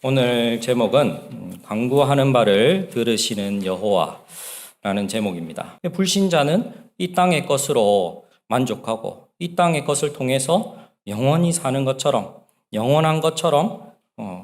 오늘 제목은 간구하는 바를 들으시는 여호와라는 제목입니다. 불신자는 이 땅의 것으로 만족하고 이 땅의 것을 통해서 영원히 사는 것처럼 영원한 것처럼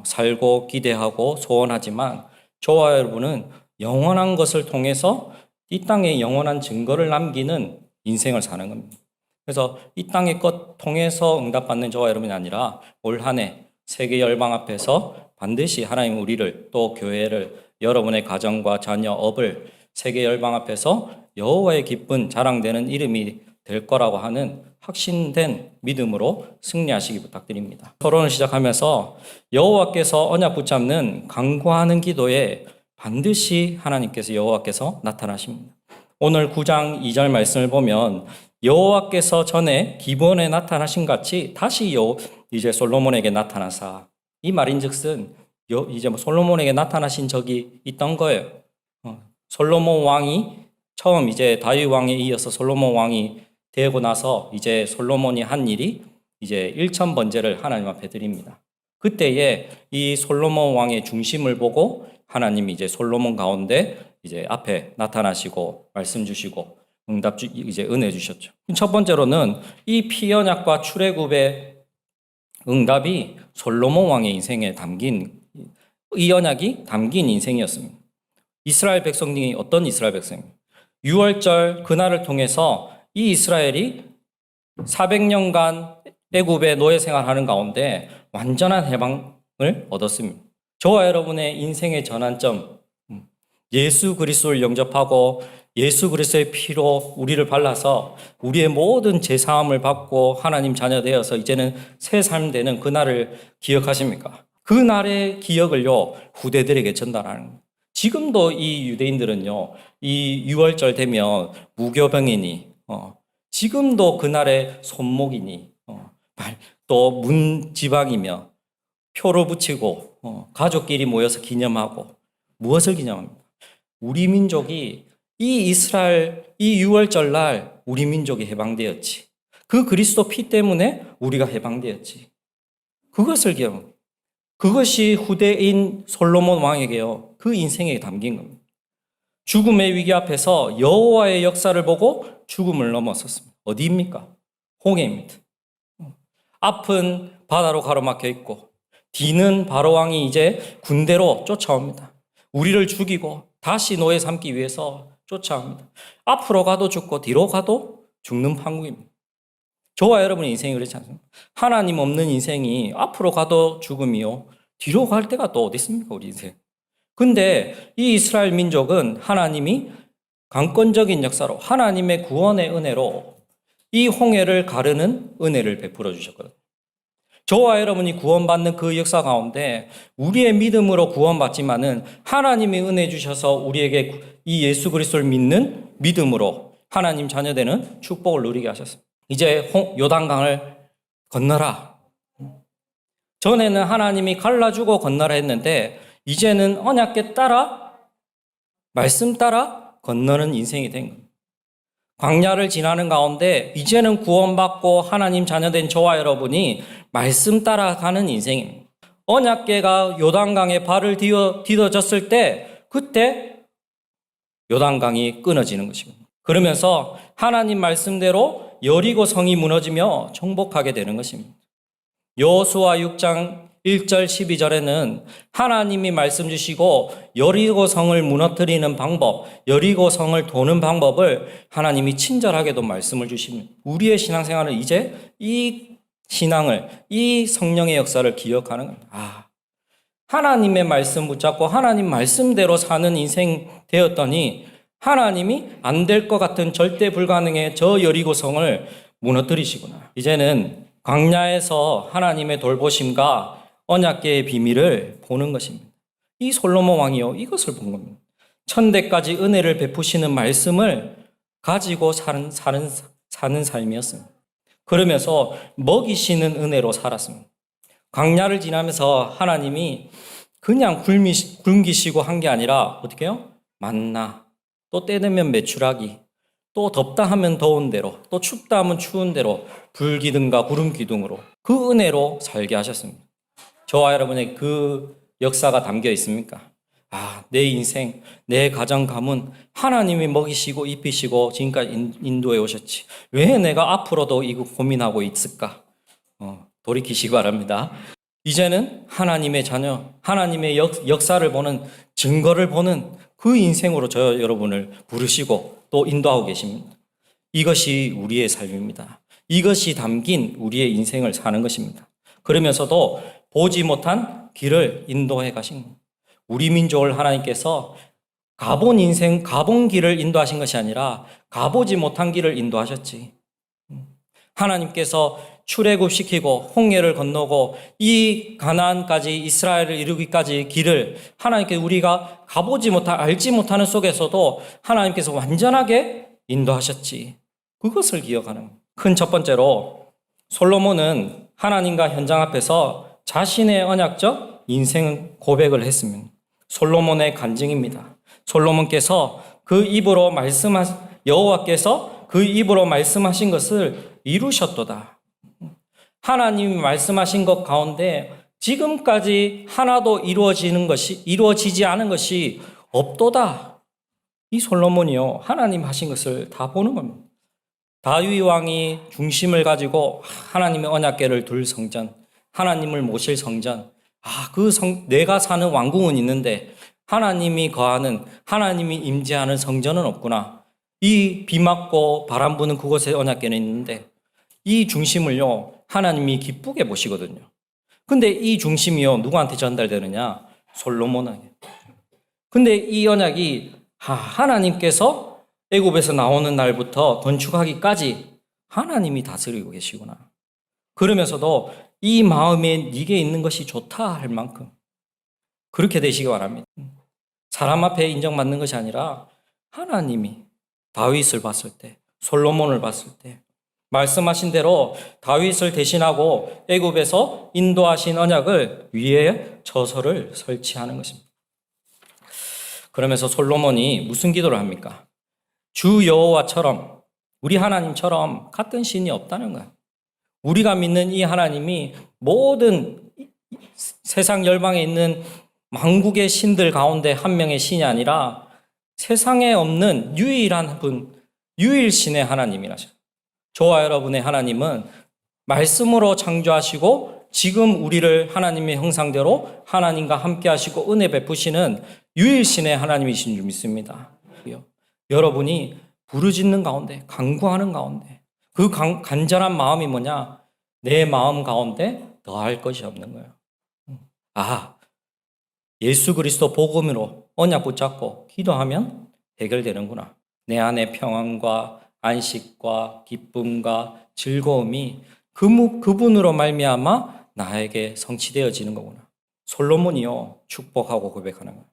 살고 기대하고 소원하지만 저와 여러분은 영원한 것을 통해서 이 땅에 영원한 증거를 남기는 인생을 사는 겁니다. 그래서 이 땅의 것 통해서 응답받는 저와 여러분이 아니라 올 한 해 세계 열방 앞에서 반드시 하나님 우리를 또 교회를 여러분의 가정과 자녀, 업을 세계 열방 앞에서 여호와의 기쁜 자랑되는 이름이 될 거라고 하는 확신된 믿음으로 승리하시기 부탁드립니다. 토론을 시작하면서 여호와께서 언약 붙잡는 간구하는 기도에 반드시 하나님께서 여호와께서 나타나십니다. 오늘 9장 2절 말씀을 보면 여호와께서 전에 기본에 나타나신 같이 다시 이제 솔로몬에게 나타나사, 이 말인즉슨 이제 솔로몬에게 나타나신 적이 있던 거예요. 솔로몬 왕이 처음 이제 다윗 왕에 이어서 솔로몬 왕이 되고 나서 이제 솔로몬이 한 일이 이제 1천 번제를 하나님 앞에 드립니다. 그때에 이 솔로몬 왕의 중심을 보고 하나님이 이제 솔로몬 가운데 이제 앞에 나타나시고 말씀 주시고 이제 은혜 주셨죠. 첫 번째로는 이 피언약과 출애굽의 응답이 솔로몬 왕의 인생에 담긴, 이 언약이 담긴 인생이었습니다. 이스라엘 백성이 어떤 이스라엘 백성입니까? 유월절 그날을 통해서 이 이스라엘이 400년간 애굽의 노예 생활하는 가운데 완전한 해방을 얻었습니다. 저와 여러분의 인생의 전환점, 예수 그리스도를 영접하고 예수 그리스도의 피로 우리를 발라서 우리의 모든 죄사함을 받고 하나님 자녀 되어서 이제는 새 삶 되는 그날을 기억하십니까? 그날의 기억을요 후대들에게 전달하는 거예요. 지금도 이 유대인들은요 이 유월절 되면 무교병이니 지금도 그날의 손목이니 또 문지방이며 표를 붙이고 가족끼리 모여서 기념하고 무엇을 기념합니까? 우리 민족이 이 이스라엘 이 유월절날 우리 민족이 해방되었지. 그 그리스도 피 때문에 우리가 해방되었지. 그것을 기억합니다. 그것이 후대인 솔로몬 왕에게요 그 인생에 담긴 겁니다. 죽음의 위기 앞에서 여호와의 역사를 보고 죽음을 넘어섰습니다. 어디입니까? 홍해입니다. 앞은 바다로 가로막혀 있고 뒤는 바로 왕이 이제 군대로 쫓아옵니다. 우리를 죽이고 다시 노예 삼기 위해서 쫓아옵니다. 앞으로 가도 죽고 뒤로 가도 죽는 판국입니다. 저와 여러분의 인생이 그렇지 않습니까? 하나님 없는 인생이 앞으로 가도 죽음이요 뒤로 갈 때가 또 어디 있습니까? 우리 인생. 근데 이 이스라엘 민족은 하나님이 강권적인 역사로 하나님의 구원의 은혜로 이 홍해를 가르는 은혜를 베풀어 주셨거든요. 저와 여러분이 구원받는 그 역사 가운데 우리의 믿음으로 구원받지만은 하나님이 은혜 주셔서 우리에게 이 예수 그리스도를 믿는 믿음으로 하나님 자녀되는 축복을 누리게 하셨습니다. 이제 요단강을 건너라. 전에는 하나님이 갈라주고 건너라 했는데 이제는 언약궤 따라 말씀 따라 건너는 인생이 된 겁니다. 광야를 지나는 가운데 이제는 구원받고 하나님 자녀된 저와 여러분이 말씀 따라가는 인생입니다. 언약궤가 요단강에 발을 디뎌졌을 때 그때 요단강이 끊어지는 것입니다. 그러면서 하나님 말씀대로 여리고 성이 무너지며 정복하게 되는 것입니다. 여호수아 6장 1절 12절에는 하나님이 말씀 주시고 여리고 성을 무너뜨리는 방법, 여리고 성을 도는 방법을 하나님이 친절하게도 말씀을 주십니다. 우리의 신앙생활은 이제 이 신앙을, 이 성령의 역사를 기억하는 겁니다. 하나님의 말씀 붙잡고 하나님 말씀대로 사는 인생 되었더니 하나님이 안 될 것 같은 절대 불가능의 저 여리고 성을 무너뜨리시구나. 이제는 광야에서 하나님의 돌보심과 언약궤의 비밀을 보는 것입니다. 이 솔로몬 왕이요 이것을 본 겁니다. 천대까지 은혜를 베푸시는 말씀을 가지고 사는 삶이었습니다. 그러면서 먹이시는 은혜로 살았습니다. 광야를 지나면서 하나님이 그냥 굶기시고 한 게 아니라 어떻게 해요? 만나, 또 때 되면 메추라기, 또 덥다 하면 더운 대로, 또 춥다 하면 추운 대로 불기둥과 구름 기둥으로 그 은혜로 살게 하셨습니다. 저와 여러분의 그 역사가 담겨 있습니까? 내 인생, 내 가정 가문 하나님이 먹이시고 입히시고 지금까지 인도해 오셨지. 왜 내가 앞으로도 이거 고민하고 있을까? 돌이키시기 바랍니다. 이제는 하나님의 자녀, 하나님의 역사를 보는, 증거를 보는 그 인생으로 저 여러분을 부르시고 또 인도하고 계십니다. 이것이 우리의 삶입니다. 이것이 담긴 우리의 인생을 사는 것입니다. 그러면서도 보지 못한 길을 인도해 가신 겁니다. 우리 민족을 하나님께서 가본 인생, 가본 길을 인도하신 것이 아니라 가보지 못한 길을 인도하셨지. 하나님께서 출애굽시키고 홍해를 건너고 이 가나안까지 이스라엘을 이루기까지 길을 하나님께 우리가 가보지 못한, 알지 못하는 속에서도 하나님께서 완전하게 인도하셨지. 그것을 기억하는 큰 첫 번째로 솔로몬은 하나님과 현장 앞에서 자신의 언약적 인생 고백을 했습니다. 솔로몬의 간증입니다. 솔로몬께서 그 입으로 여호와께서 그 입으로 말씀하신 것을 이루셨도다. 하나님이 말씀하신 것 가운데 지금까지 하나도 이루어지지 않은 것이 없도다. 이 솔로몬이요, 하나님 하신 것을 다 보는 겁니다. 다윗 왕이 중심을 가지고 하나님의 언약궤를 둘 성전, 하나님을 모실 성전, 내가 사는 왕궁은 있는데 하나님이 거하는, 하나님이 임재하는 성전은 없구나. 이 비 맞고 바람 부는 그곳에 언약궤는 있는데 이 중심을요, 하나님이 기쁘게 보시거든요. 근데 이 중심이요, 누구한테 전달되느냐? 솔로몬에게. 근데 이 언약이 하나님께서 애굽에서 나오는 날부터 건축하기까지 하나님이 다스리고 계시구나. 그러면서도 이 마음에 네게 있는 것이 좋다 할 만큼 그렇게 되시기 바랍니다. 사람 앞에 인정받는 것이 아니라 하나님이 다윗을 봤을 때, 솔로몬을 봤을 때 말씀하신 대로 다윗을 대신하고 애굽에서 인도하신 언약을 위에 저서를 설치하는 것입니다. 그러면서 솔로몬이 무슨 기도를 합니까? 주 여호와처럼, 우리 하나님처럼 같은 신이 없다는 거야. 우리가 믿는 이 하나님이 모든 세상 열방에 있는 만국의 신들 가운데 한 명의 신이 아니라 세상에 없는 유일한 분, 유일신의 하나님이라죠. 저와 여러분의 하나님은 말씀으로 창조하시고 지금 우리를 하나님의 형상대로 하나님과 함께 하시고 은혜 베푸시는 유일신의 하나님이신 줄 믿습니다. 여러분이 부르짖는 가운데, 간구하는 가운데 그 간절한 마음이 뭐냐? 내 마음 가운데 더할 것이 없는 거예요. 예수 그리스도 복음으로 언약 붙잡고 기도하면 해결되는구나. 내 안에 평안과 안식과 기쁨과 즐거움이 그분으로 말미암아 나에게 성취되어지는 거구나. 솔로몬이요, 축복하고 고백하는 거예요.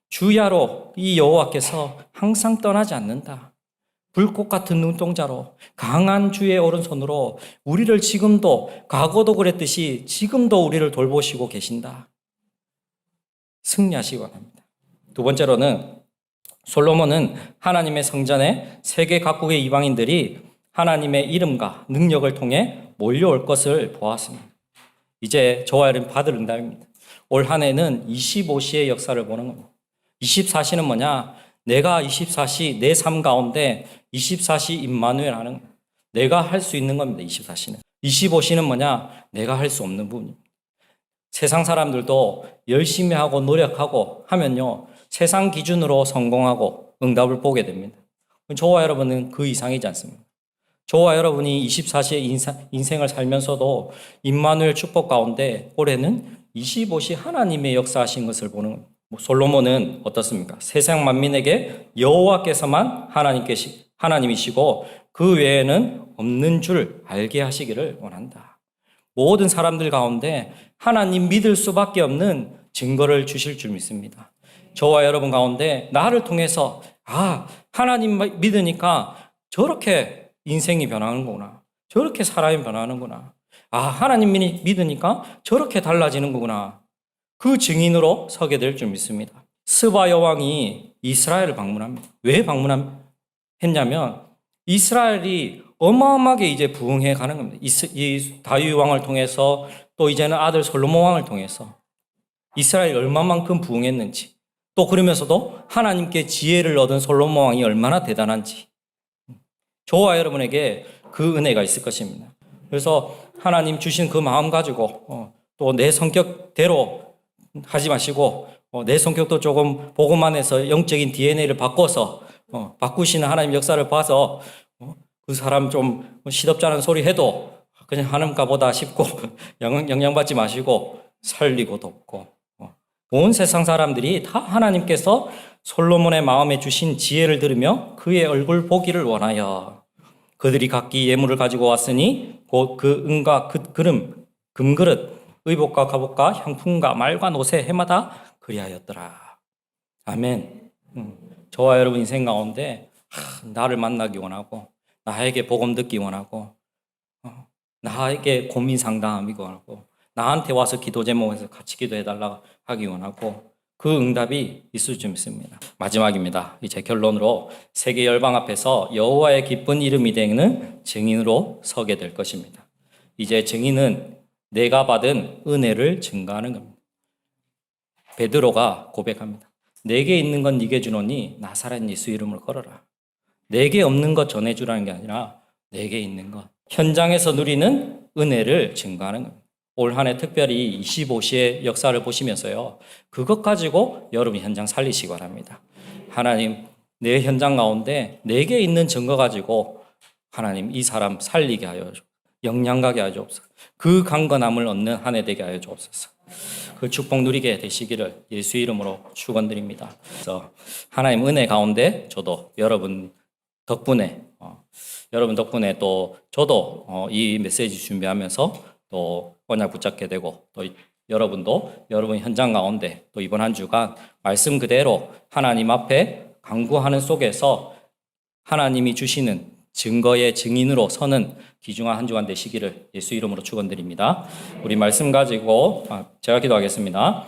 주야로 이 여호와께서 항상 떠나지 않는다. 불꽃 같은 눈동자로 강한 주의 오른손으로 우리를 지금도, 과거도 그랬듯이 지금도 우리를 돌보시고 계신다. 승리하시기 바랍니다. 두 번째로는 솔로몬은 하나님의 성전에 세계 각국의 이방인들이 하나님의 이름과 능력을 통해 몰려올 것을 보았습니다. 이제 저와 여러분 받을 응답입니다. 올 한 해는 25시의 역사를 보는 겁니다. 24시는 뭐냐? 내가 24시 내 삶 가운데 24시 임마누엘 하는 거예요. 내가 할 수 있는 겁니다. 24시는. 25시는 뭐냐? 내가 할 수 없는 부분입니다. 세상 사람들도 열심히 하고 노력하고 하면요, 세상 기준으로 성공하고 응답을 보게 됩니다. 저와 여러분은 그 이상이지 않습니까? 저와 여러분이 24시의 인생을 살면서도 임마누엘 축복 가운데 올해는 25시 하나님의 역사하신 것을 보는 겁니다. 솔로몬은 어떻습니까? 세상 만민에게 여호와께서만 하나님이시고 그 외에는 없는 줄 알게 하시기를 원한다. 모든 사람들 가운데 하나님 믿을 수밖에 없는 증거를 주실 줄 믿습니다. 저와 여러분 가운데 나를 통해서 하나님 믿으니까 저렇게 인생이 변하는구나. 저렇게 사람이 변하는구나. 하나님 믿으니까 저렇게 달라지는 거구나. 그 증인으로 서게 될 줄 믿습니다. 스바 여왕이 이스라엘을 방문합니다. 왜 방문했냐면 이스라엘이 어마어마하게 이제 부흥해 가는 겁니다. 이 다윗 왕을 통해서 또 이제는 아들 솔로몬 왕을 통해서 이스라엘이 얼마만큼 부흥했는지, 또 그러면서도 하나님께 지혜를 얻은 솔로몬 왕이 얼마나 대단한지, 저와 여러분에게 그 은혜가 있을 것입니다. 그래서 하나님 주신 그 마음 가지고 또 내 성격대로 하지 마시고 내 성격도 조금 보고만 해서 영적인 DNA를 바꿔서 바꾸시는 하나님 역사를 봐서 그 사람 좀 시덥지 않은 소리 해도 그냥 하는가 보다 싶고 영향받지 마시고 살리고 돕고 온 세상 사람들이 다 하나님께서 솔로몬의 마음에 주신 지혜를 들으며 그의 얼굴 보기를 원하여 그들이 각기 예물을 가지고 왔으니 곧 그 은과 그름, 금그릇, 의복과 갑옷과 향품과 말과 노새 해마다 그리하였더라. 아멘. 저와 여러분 인생 가운데 나를 만나기 원하고 나에게 복음 듣기 원하고 나에게 고민 상담하기 원하고 나한테 와서 기도 제목에서 같이 기도해달라고 하기 원하고 그 응답이 있을 줄 믿습니다. 마지막입니다. 이제 결론으로 세계 열방 앞에서 여호와의 기쁜 이름이 되는 증인으로 서게 될 것입니다. 이제 증인은 내가 받은 은혜를 증거하는 겁니다. 베드로가 고백합니다. 내게 있는 건 네게 주노니 나사렛 예수 이름을 걸어라. 내게 없는 것 전해주라는 게 아니라 내게 있는 것. 현장에서 누리는 은혜를 증거하는 겁니다. 올 한 해 특별히 25시의 역사를 보시면서요. 그것 가지고 여러분 현장 살리시기 바랍니다. 하나님, 내 현장 가운데 내게 있는 증거 가지고 하나님 이 사람 살리게 하여 주옵소서. 영양 가게 하여 주옵소서. 그 강건함을 얻는 한 해 되게 하여 주옵소서. 그 축복 누리게 되시기를 예수 이름으로 축원드립니다. 그래서 하나님 은혜 가운데 저도 여러분 덕분에 또 저도 이 메시지 준비하면서 또 언약 붙잡게 되고 또 여러분도 여러분 현장 가운데 또 이번 한 주간 말씀 그대로 하나님 앞에 간구하는 속에서 하나님이 주시는 증거의 증인으로 서는 귀중한 한 주간 되시기를 예수 이름으로 축원드립니다. 우리 말씀 가지고 제가 기도하겠습니다.